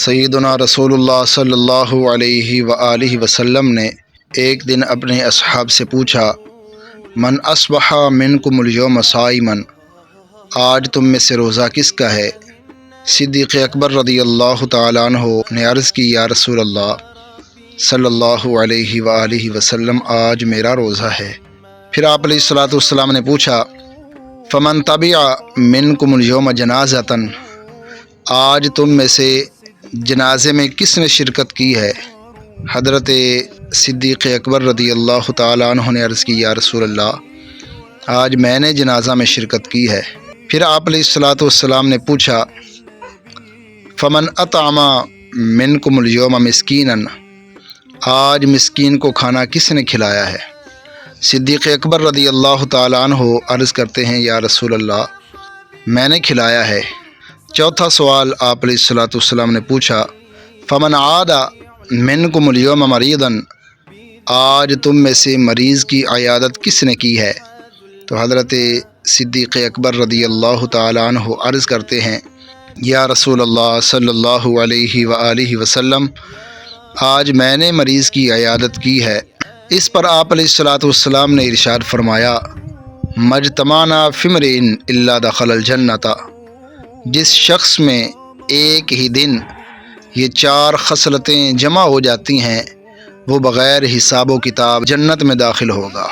سیدنا رسول اللہ صلی اللہ علیہ وآلہ وسلم نے ایک دن اپنے اصحاب سے پوچھا، من اصبح منکم اليوم صائما، آج تم میں سے روزہ کس کا ہے؟ صدیق اکبر رضی اللہ تعالیٰ عنہ نے عرض کی، یا رسول اللہ صلی اللہ علیہ وآلہ وسلم، آج میرا روزہ ہے۔ پھر آپ علیہ الصلوۃ والسلام نے پوچھا، فمن تبع منکم اليوم جنازۃ، آج تم میں سے جنازے میں کس نے شرکت کی ہے؟ حضرت صدیق اکبر رضی اللہ تعالیٰ عنہ نے عرض کی، یا رسول اللہ، آج میں نے جنازہ میں شرکت کی ہے۔ پھر آپ علیہ الصلوۃ والسلام نے پوچھا، فمن اطعم منکم اليوم مسکینا، آج مسکین کو کھانا کس نے کھلایا ہے؟ صدیق اکبر رضی اللہ تعالیٰ عنہ عرض کرتے ہیں، یا رسول اللہ، میں نے کھلایا ہے۔ چوتھا سوال آپ علیہ الصلوۃ والسلام نے پوچھا، فمن عاد منکم اليوم مریضا، آج تم میں سے مریض کی عیادت کس نے کی ہے؟ تو حضرت صدیق اکبر رضی اللہ تعالیٰ عنہ عرض کرتے ہیں، یا رسول اللہ صلی اللہ علیہ وآلہ وسلم، آج میں نے مریض کی عیادت کی ہے۔ اس پر آپ علیہ الصلوۃ والسلام نے ارشاد فرمایا، مجتمعنا فی امرئ الا دخل الجنۃ، جس شخص میں ایک ہی دن یہ 4 خصلتیں جمع ہو جاتی ہیں، وہ بغیر حساب و کتاب جنت میں داخل ہوگا۔